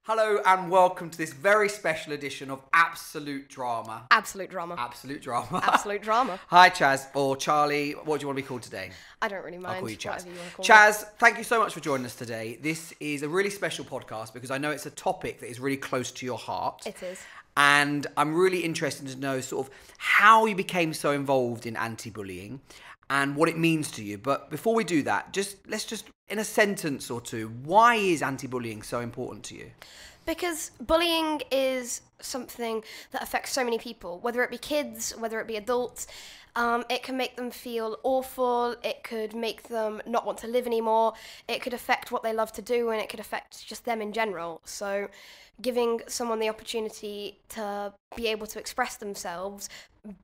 Hello and welcome to this very special edition of Absolute Drama. Absolute drama. Absolute Drama. Absolute drama. Hi Chaz, or Charlie, what do you want to be called today? I don't really mind. I'll call you Chaz. Whatever you want to call Chaz, thank you so much for joining us today. This is a really special podcast because I know it's a topic that is really close to your heart. It is. And I'm really interested to know sort of how you became so involved in anti-bullying and what it means to you. But before we do that, let's just in a sentence or two, why is anti-bullying so important to you? Because bullying is something that affects so many people, whether it be kids, whether it be adults. It can make them feel awful, it could make them not want to live anymore, it could affect what they love to do, and it could affect just them in general. So giving someone the opportunity to be able to express themselves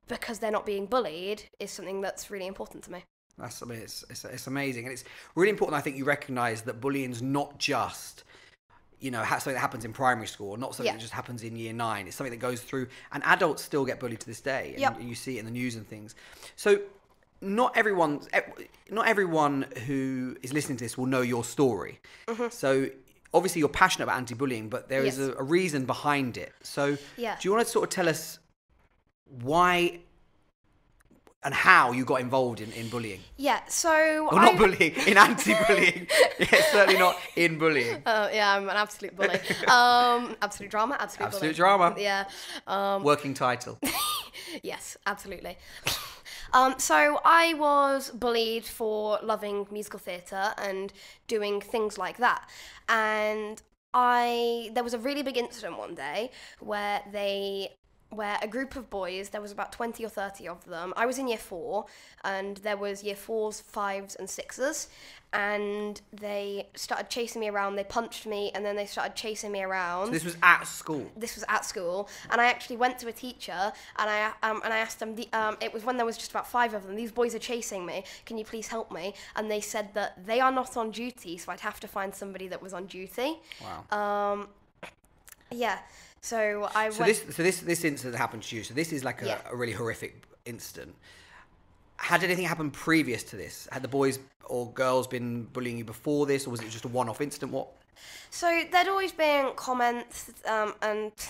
because they're not being bullied is something that's really important to me. It's amazing. And it's really important, I think, you recognise that bullying's not just, something that happens in primary school, or not something that just happens in year 9. It's something that goes through, and adults still get bullied to this day. And you see it in the news and things. So not everyone who is listening to this will know your story. Mm-hmm. So obviously you're passionate about anti-bullying, but there is a reason behind it. So do you want to sort of tell us why and how you got involved in bullying? Yeah, so... Well, not bullying, in anti-bullying. Certainly not in bullying. Yeah, I'm an absolute bully. Absolute drama, absolute bully. Drama. Yeah. Working title. Yes, absolutely. So I was bullied for loving musical theatre and doing things like that. And there was a really big incident one day where a group of boys, there was about 20 or 30 of them. I was in year 4, and there was year 4s, 5s, and 6s, and they started chasing me around. They punched me, and then they started chasing me around. So this was at school? This was at school, and I actually went to a teacher, and I asked them, it was when there was just about 5 of them, these boys are chasing me, can you please help me? And they said that they are not on duty, so I'd have to find somebody that was on duty. Wow. Yeah. So this incident happened to you. So this is like a really horrific incident. Had anything happened previous to this? Had the boys or girls been bullying you before this, or was it just a one-off incident? What? So there'd always been comments, and it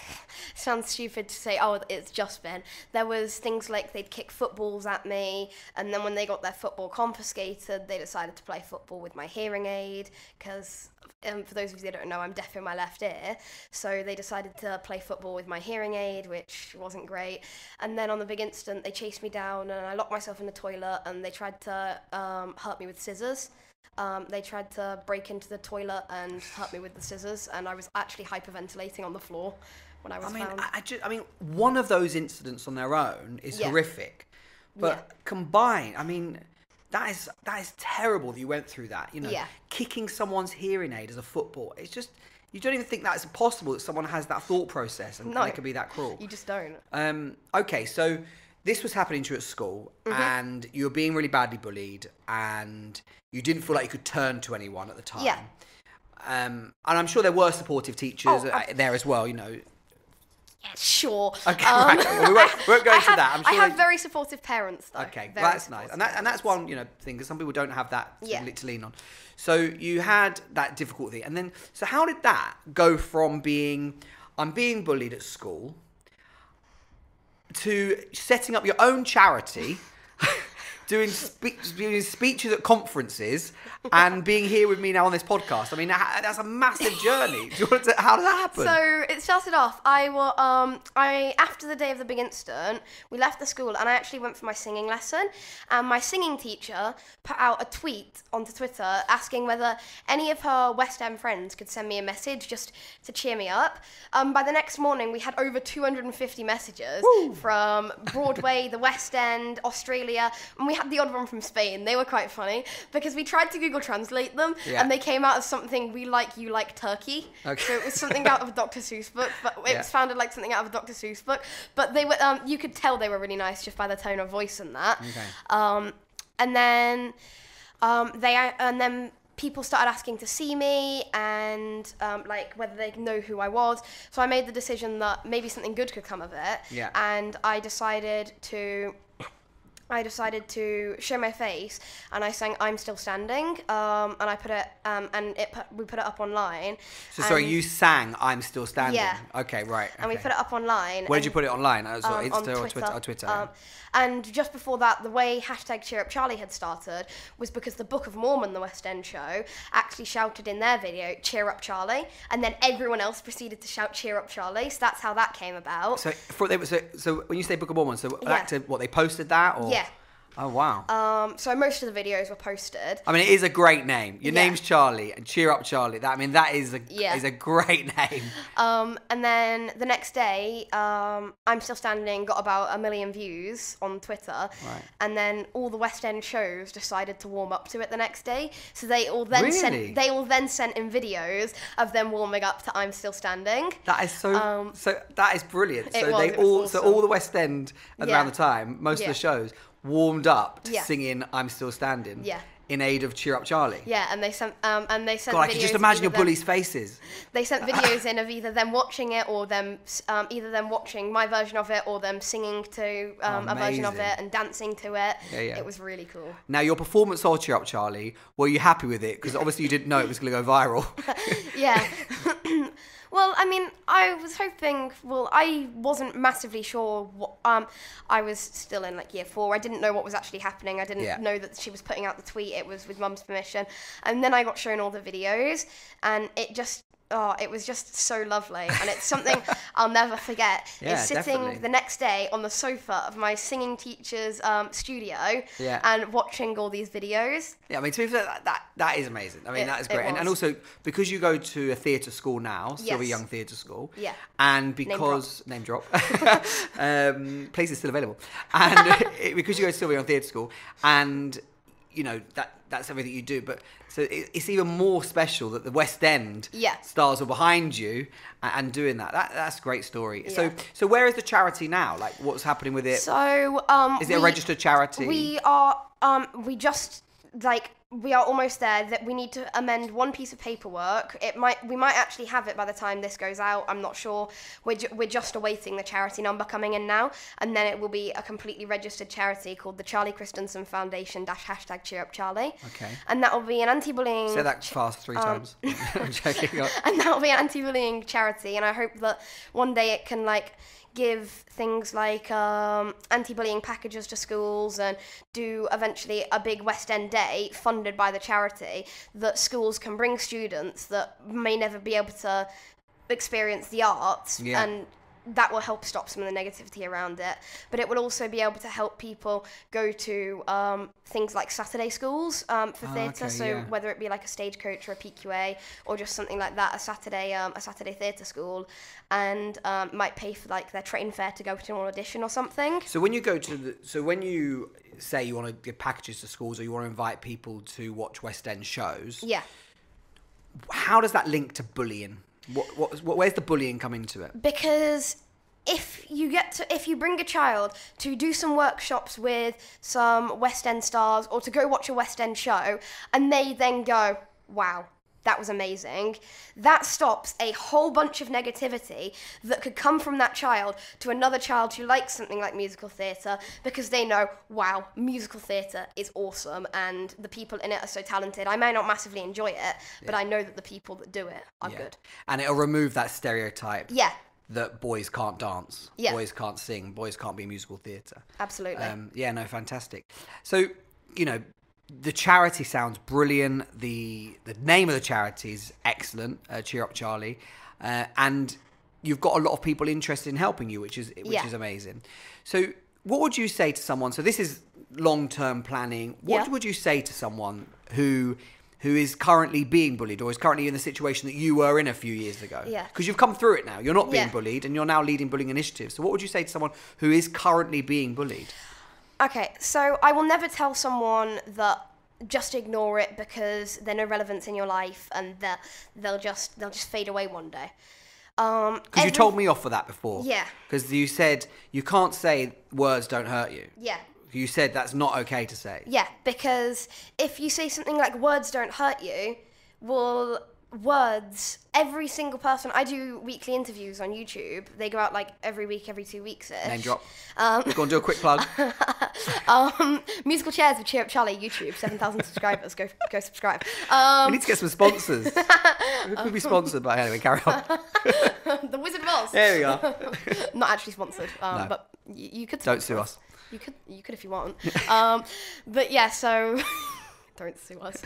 sounds stupid to say, oh, it's just been. There was things like they'd kick footballs at me, and then when they got their football confiscated, they decided to play football with my hearing aid, because for those of you that don't know, I'm deaf in my left ear, so they decided to play football with my hearing aid, which wasn't great. And then on the big incident, they chased me down, and I locked myself in the toilet, and they tried to hurt me with scissors. They tried to break into the toilet and hurt me with the scissors, and I was actually hyperventilating on the floor when I was found. I mean, one of those incidents on their own is horrific, but combined, I mean, that is terrible that you went through that. Kicking someone's hearing aid as a football. It's just, you don't even think that's possible that someone has that thought process and they could be that cruel. You just don't. Okay, so this was happening to you at school, and you were being really badly bullied, and you didn't feel like you could turn to anyone at the time. Yeah. And I'm sure there were supportive teachers there as well, Sure. Okay, right. Well, we won't go into that. I'm sure I have very supportive parents, though. Okay, that's nice. And that's one, thing, because some people don't have that to lean on. So you had that difficulty, and then, so how did that go from I'm being bullied at school to setting up your own charity, doing speeches at conferences, and being here with me now on this podcast? I mean, that's a massive journey. How did that happen? So it started off, after the day of the big incident, we left the school, and I actually went for my singing lesson, and my singing teacher put out a tweet onto Twitter asking whether any of her West End friends could send me a message just to cheer me up. By the next morning, we had over 250 messages from Broadway, the West End, Australia, and we had the odd one from Spain. They were quite funny, because we tried to Google Translate them, and they came out as something, we like, you like turkey. Okay. So it was something out of a Dr. Seuss book, but it sounded like something out of a Dr. Seuss book. But they were, you could tell they were really nice just by the tone of voice and that. Okay. And then people started asking to see me, and whether they know who I was. So I made the decision that maybe something good could come of it. Yeah. And I decided to I decided to show my face, and I sang "I'm Still Standing," and I put it, we put it up online. So sorry, you sang "I'm Still Standing." Yeah. Okay, right. And we put it up online. Where did you put it online? Insta on or Twitter. Twitter. And just before that, the way #CheerUpCharlie had started was because the Book of Mormon, the West End show, actually shouted in their video, "Cheer up, Charlie," and then everyone else proceeded to shout "Cheer up, Charlie." So that's how that came about. So when you say Book of Mormon, back to what they posted that, or yeah. Oh wow. So most of the videos were posted. I mean, it is a great name. Your name's Charlie, and Cheer Up Charlie. That is a great name. And then the next day, I'm Still Standing got about 1 million views on Twitter. Right. And then all the West End shows decided to warm up to it the next day. So they all then sent in videos of them warming up to I'm Still Standing. That is so that is brilliant. So awesome. all the West End around the time, most of the shows warmed up to singing "I'm Still Standing" in aid of "Cheer Up Charlie." Yeah, and they sent God, I can just imagine your bullies' faces. They sent videos in of either them watching it or them either them watching my version of it or them singing to a version of it and dancing to it. Yeah. It was really cool. Now, your performance of "Cheer Up Charlie," were you happy with it? Because obviously you didn't know it was going to go viral. Yeah. Well, I mean, I was hoping. Well, I wasn't massively sure. I was still in like year 4. I didn't know what was actually happening. I didn't know that she was putting out the tweet. It was with Mum's permission, and then I got shown all the videos, and it was just so lovely, and it's something I'll never forget. Yeah, is sitting definitely. the next day on the sofa of my singing teacher's studio and watching all these videos. Yeah, I mean, to be fair, that is amazing. I mean, that is great. And also, because you go to a theatre school now, Silver Young Theatre School, and because... Name drop. Place is still available. And because you go to Silver Young Theatre School, and, you know, that's everything you do, but... So it's even more special that the West End stars are behind you and doing that. That's a great story. Yeah. So where is the charity now? Like, what's happening with it? So is it a registered charity? We are we are almost there. That we need to amend one piece of paperwork. We might actually have it by the time this goes out. I'm not sure. We're just awaiting the charity number coming in now, and then it will be a completely registered charity called the Charlie Kristensen Foundation #CheerUpCharlie. Okay. And that will be an anti-bullying. Say that fast 3 times. I'm joking. And that will be an anti-bullying charity, and I hope that one day it can give things like anti-bullying packages to schools and do eventually a big West End day funded by the charity that schools can bring students that may never be able to experience the arts and that will help stop some of the negativity around it. But it will also be able to help people go to things like Saturday schools for theatre. Whether it be like a Stagecoach or a PQA or just something like that, a Saturday theatre school, and might pay for like their train fare to go to an audition or something. So when you go to when you say you want to give packages to schools or you want to invite people to watch West End shows, how does that link to bullying? Where's the bullying come into it? Because if you bring a child to do some workshops with some West End stars or to go watch a West End show, and they then go, wow, that was amazing, that stops a whole bunch of negativity that could come from that child to another child who likes something like musical theatre, because they know, wow, musical theatre is awesome and the people in it are so talented. I may not massively enjoy it, but I know that the people that do it are good. And it'll remove that stereotype. Yeah. That boys can't dance, boys can't sing, boys can't be musical theatre. Absolutely. Fantastic. So, you know, the charity sounds brilliant. The name of the charity is excellent, Cheer Up Charlie, and you've got a lot of people interested in helping you, which is amazing. So, what would you say to someone? So, this is long-term planning. What would you say to someone who is currently being bullied or is currently in the situation that you were in a few years ago? Yeah. Because you've come through it now. You're not being bullied, and you're now leading bullying initiatives. So, what would you say to someone who is currently being bullied? Okay, so I will never tell someone that just ignore it because they're no relevance in your life and that they'll just fade away one day. Because you told me off for that before. Yeah. Because you said you can't say words don't hurt you. Yeah. You said that's not okay to say. Yeah, because if you say something like words don't hurt you, well, words, every single person, I do weekly interviews on YouTube. They go out like every week, every 2 weeks. Name drop. Go on, do a quick plug. Musical Chairs with Cheer Up Charlie, YouTube, 7,000 subscribers. Go subscribe. We need to get some sponsors. We could be sponsored, but anyway, carry on. The Wizard of Oz. There we are. Not actually sponsored, No. but you could. Don't sue us. You could if you want. But yeah, so don't sue us.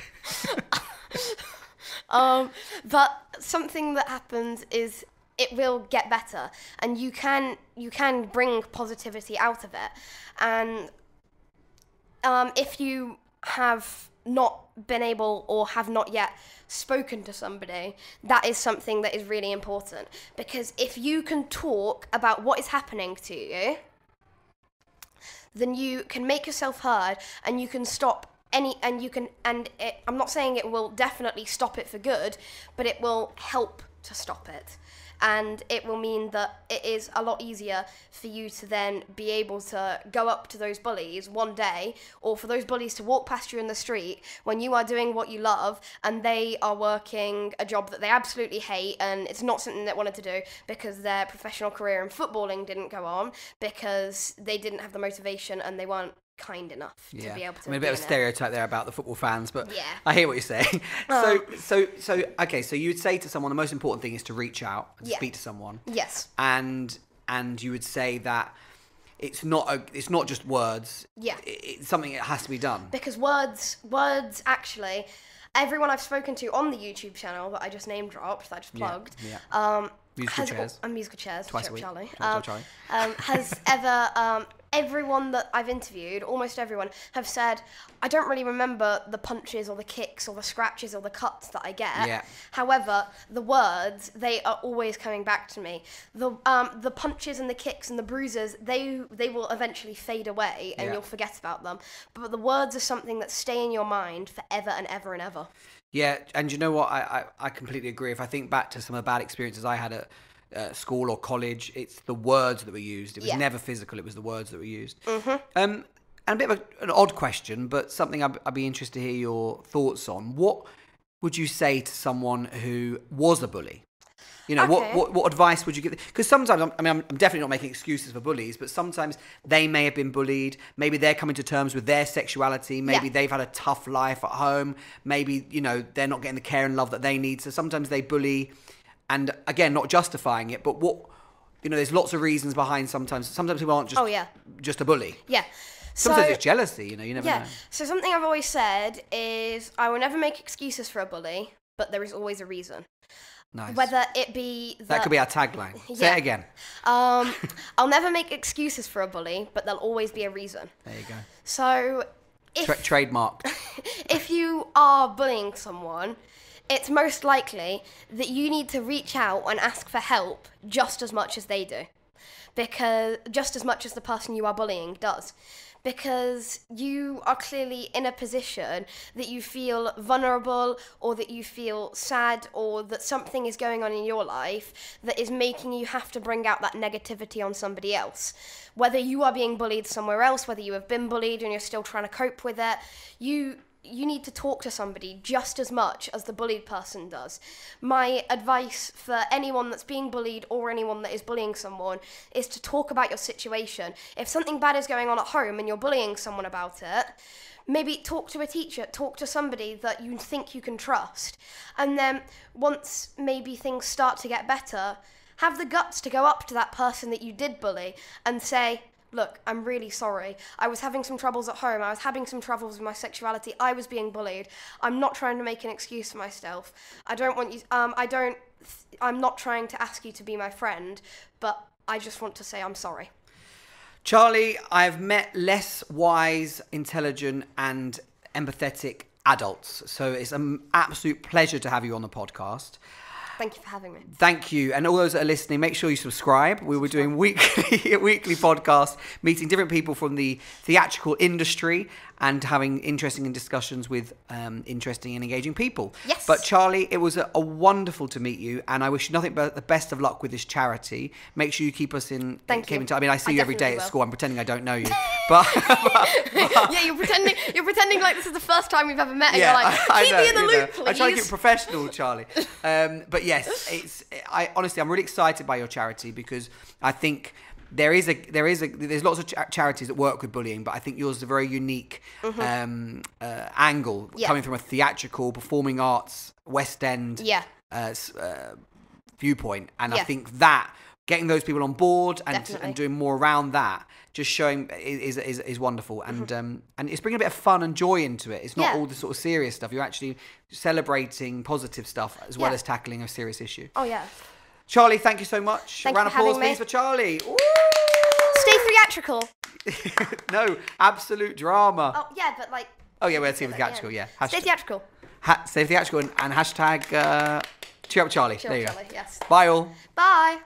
But something that happens is it will get better, and you can bring positivity out of it. And if you have not been able or have not yet spoken to somebody, that is something that is really important, because if you can talk about what is happening to you, then you can make yourself heard, and you can stop I'm not saying it will definitely stop it for good, but it will help to stop it. And it will mean that it is a lot easier for you to then be able to go up to those bullies one day, or for those bullies to walk past you in the street when you are doing what you love and they are working a job that they absolutely hate, and it's not something they wanted to do because their professional career in footballing didn't go on, because they didn't have the motivation and they weren't kind enough to be able to. I mean, a bit of a stereotype there about the football fans, but yeah. I hear what you're saying. So you would say to someone the most important thing is to reach out and speak to someone. Yes. And you would say that it's not just words. Yeah. It's something that has to be done. Because words actually, everyone I've spoken to on the YouTube channel that I just name dropped, that I just plugged, Musical Chairs. Musical Chairs. Twice a week. Charlie. Charlie. Has ever, everyone that I've interviewed, almost everyone, have said, I don't really remember the punches or the kicks or the scratches or the cuts that I get. Yeah. However, the words, they are always coming back to me. The punches and the kicks and the bruises, they will eventually fade away and you'll forget about them. But the words are something that stay in your mind forever and ever and ever. Yeah, and you know what? I completely agree. If I think back to some of the bad experiences I had at school or college, it's the words that were used. It was never physical. It was the words that were used. Mm-hmm. And a bit of an odd question, but something I'd be interested to hear your thoughts on. What would you say to someone who was a bully? You know, what advice would you give? Because sometimes, I'm definitely not making excuses for bullies, but sometimes they may have been bullied. Maybe they're coming to terms with their sexuality. Maybe they've had a tough life at home. Maybe, you know, they're not getting the care and love that they need. So sometimes they bully, and again, not justifying it, but there's lots of reasons behind sometimes people aren't just a bully. Yeah. Sometimes it's jealousy, you never know. So something I've always said is I will never make excuses for a bully, but there is always a reason. Nice. Whether it be that could be our tagline. Say it again. I'll never make excuses for a bully, but there'll always be a reason. There you go. So trademarked. If you are bullying someone, it's most likely that you need to reach out and ask for help just as much as they do, because just as much as the person you are bullying does. Because you are clearly in a position that you feel vulnerable, or that you feel sad, or that something is going on in your life that is making you have to bring out that negativity on somebody else. Whether you are being bullied somewhere else, whether you have been bullied and you're still trying to cope with it, you need to talk to somebody just as much as the bullied person does. My advice for anyone that's being bullied or anyone that is bullying someone is to talk about your situation. If something bad is going on at home and you're bullying someone about it, maybe talk to a teacher, talk to somebody that you think you can trust. And then once maybe things start to get better, have the guts to go up to that person that you did bully and say, look, I'm really sorry. I was having some troubles at home. I was having some troubles with my sexuality. I was being bullied. I'm not trying to make an excuse for myself. I don't want you, I'm not trying to ask you to be my friend, but I just want to say I'm sorry. Charlie, I've met less wise, intelligent and empathetic adults. So it's an absolute pleasure to have you on the podcast. Thank you for having me. Thank you. And all those that are listening, make sure you subscribe. We were doing weekly podcasts, meeting different people from the theatrical industry. and having interesting discussions with interesting and engaging people. Yes. But Charlie, it was a wonderful to meet you, and I wish you nothing but the best of luck with this charity. Make sure you keep us in. Thank you. I mean, I see you every day at school. I'm pretending I don't know you, but yeah, you're pretending like this is the first time we've ever met. And you're like, keep me in the loop, please. I try to keep it professional, Charlie. But yes, honestly, I'm really excited by your charity because I think there's lots of charities that work with bullying, but I think yours is a very unique angle coming from a theatrical, performing arts, West End viewpoint, and I think that getting those people on board and doing more around that, just showing is wonderful, and it's bringing a bit of fun and joy into it. It's not all the sort of serious stuff. You're actually celebrating positive stuff as well as tackling a serious issue. Oh yeah. Charlie, thank you so much. Thank Round of applause, please, me. for Charlie. Ooh. Stay theatrical. No, absolute drama. Oh yeah, but like. Oh yeah, let's see theatrical. Yeah. Stay theatrical. Stay theatrical and hashtag cheer up Charlie. Cheer there you up Charlie, go. Yes. Bye all. Bye.